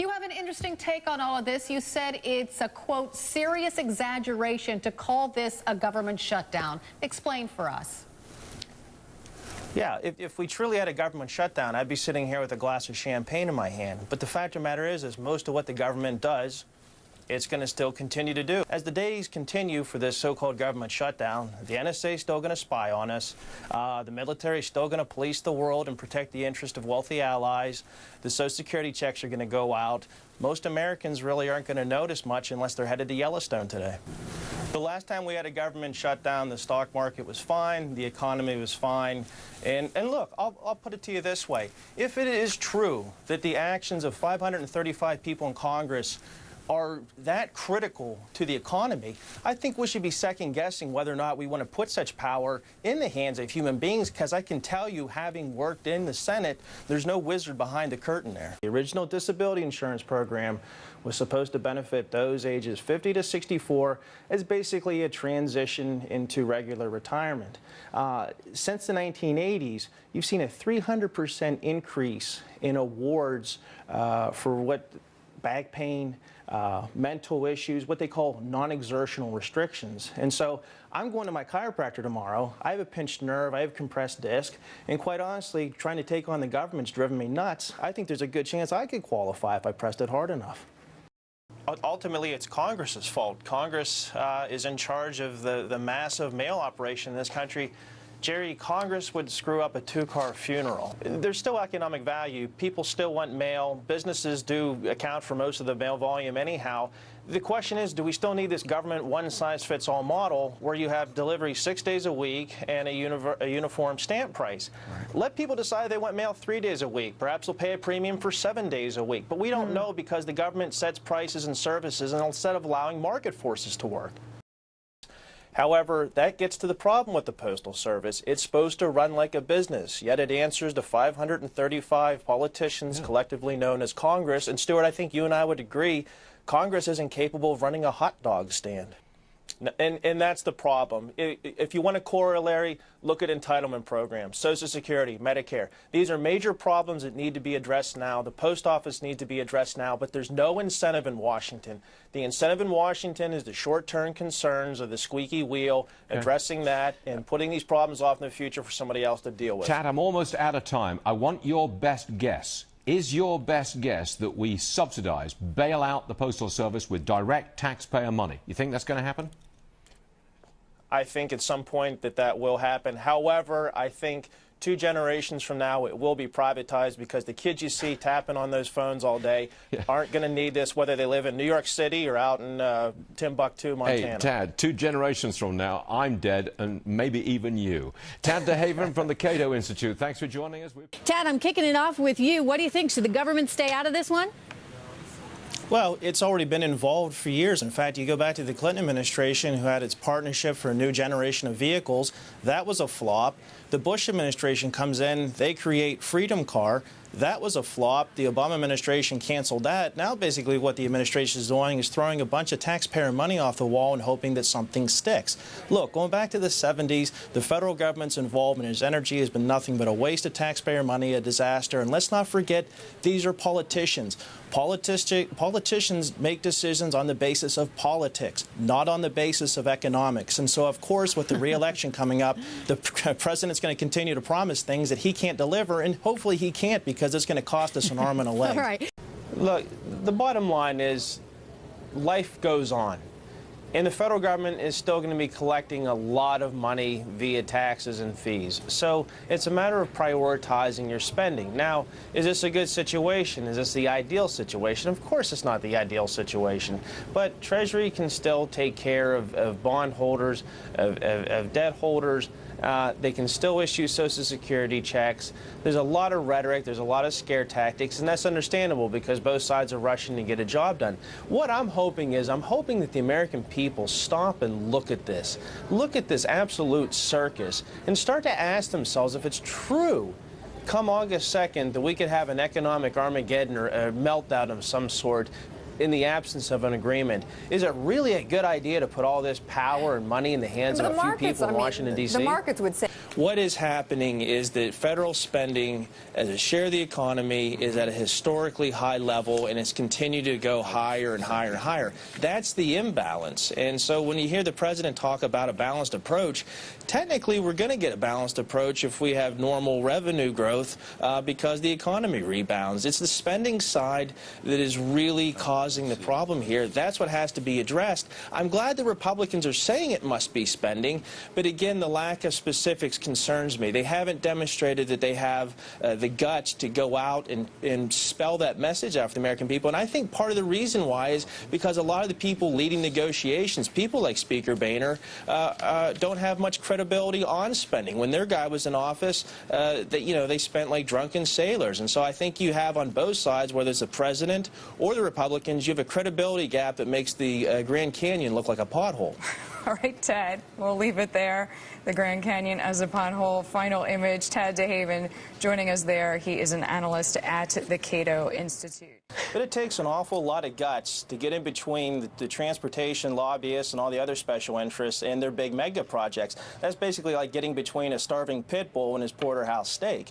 You have an interesting take on all of this. You said it's a, quote, serious exaggeration to call this a government shutdown. Explain for us. Yeah, if we truly had a government shutdown, I'd be sitting here with a glass of champagne in my hand. But the fact of the matter is most of what the government does, it's going to still continue to do. As the days continue for this so-called government shutdown, the NSA is still going to spy on us. The military is still going to police the world and protect the interest of wealthy allies. The Social Security checks are going to go out. Most Americans really aren't going to notice much unless they're headed to Yellowstone today. The last time we had a government shutdown, the stock market was fine, the economy was fine. And look, I'll put it to you this way. If it is true that the actions of 535 people in Congress are that critical to the economy, I think we should be second-guessing whether or not we want to put such power in the hands of human beings, because I can tell you, having worked in the Senate, there's no wizard behind the curtain there. The original disability insurance program was supposed to benefit those ages 50 to 64 as basically a transition into regular retirement. Since the 1980s, you've seen a 300% increase in awards for what back pain, mental issues, what they call non-exertional restrictions. And so I'm going to my chiropractor tomorrow. I have a pinched nerve, I have compressed disc, and quite honestly, trying to take on the government's driven me nuts. I think there's a good chance I could qualify if I pressed it hard enough. Ultimately, it's Congress's fault. Congress is in charge of the massive mail operation in this country. Jerry, Congress would screw up a two-car funeral. There's still economic value. People still want mail. Businesses do account for most of the mail volume anyhow. The question is, do we still need this government one-size-fits-all model where you have delivery 6 days a week and a uniform stamp price? Right. Let people decide they want mail 3 days a week. Perhaps they'll pay a premium for 7 days a week. But we don't know, because the government sets prices and services instead of allowing market forces to work. However, that gets to the problem with the Postal Service. It's supposed to run like a business, yet it answers to 535 politicians, collectively known as Congress. And Stuart, I think you and I would agree, Congress isn't capable of running a hot dog stand. And that's the problem. If you want a corollary, look at entitlement programs, Social Security, Medicare. These are major problems that need to be addressed now. The post office needs to be addressed now, but there's no incentive in Washington. The incentive in Washington is the short-term concerns of the squeaky wheel, addressing that and putting these problems off in the future for somebody else to deal with. Tad, I'm almost out of time. I want your best guess. Is your best guess that we subsidize, bail out the Postal Service with direct taxpayer money? You think that's going to happen? I think at some point that will happen. However, I think 2 generations from now it will be privatized, because the kids you see tapping on those phones all day aren't going to need this, whether they live in New York City or out in Timbuktu, Montana. Hey, Tad, 2 generations from now, I'm dead, and maybe even you. Tad DeHaven from the Cato Institute, thanks for joining us. Tad, I'm kicking it off with you. What do you think? Should the government stay out of this one? Well, it's already been involved for years. In fact, you go back to the Clinton administration, who had its partnership for a new generation of vehicles. That was a flop. The Bush administration comes in, they create Freedom Car. That was a flop. The Obama administration canceled that. Now basically what the administration is doing is throwing a bunch of taxpayer money off the wall and hoping that something sticks. Look, going back to the 70s, the federal government's involvement in energy has been nothing but a waste of taxpayer money, a disaster. And let's not forget, these are politicians. Politicians make decisions on the basis of politics, not on the basis of economics. And so, of course, with the re-election coming up, the president's going to continue to promise things that he can't deliver, and hopefully he can't, because it's going to cost us an arm and a leg. All right. Look, the bottom line is life goes on. And the federal government is still going to be collecting a lot of money via taxes and fees. So it's a matter of prioritizing your spending. Now, is this a good situation? Is this the ideal situation? Of course it's not the ideal situation. But Treasury can still take care of bond holders, of debt holders. They can still issue Social Security checks. There's a lot of rhetoric, there's a lot of scare tactics, and that's understandable because both sides are rushing to get a job done. What I'm hoping is, I'm hoping that the American people stop and look at this absolute circus, and start to ask themselves if it's true. Come August 2nd, that we could have an economic Armageddon or a meltdown of some sort. in the absence of an agreement. Is it really a good idea to put all this power and money in the hands of a few people in Washington, D.C.? The markets would say. What is happening is that federal spending as a share of the economy is at a historically high level, and it's continued to go higher and higher and higher. That's the imbalance. And so when you hear the president talk about a balanced approach, technically we're going to get a balanced approach if we have normal revenue growth because the economy rebounds. It's the spending side that is really causing the problem here. That's what has to be addressed. I'm glad the Republicans are saying it must be spending, but again, the lack of specifics concerns me. They haven't demonstrated that they have the guts to go out and spell that message out for the American people. And I think part of the reason why is because a lot of the people leading negotiations, people like Speaker Boehner, don't have much credibility on spending. When their guy was in office, they spent like drunken sailors. And so I think you have on both sides, whether it's the president or the Republicans, you have a credibility gap that makes the Grand Canyon look like a pothole. All right, Ted, we'll leave it there. The Grand Canyon as a pothole. Final image, Ted DeHaven joining us there. He is an analyst at the Cato Institute. But it takes an awful lot of guts to get in between the transportation lobbyists and all the other special interests and their big mega projects. That's basically like getting between a starving pit bull and his porterhouse steak.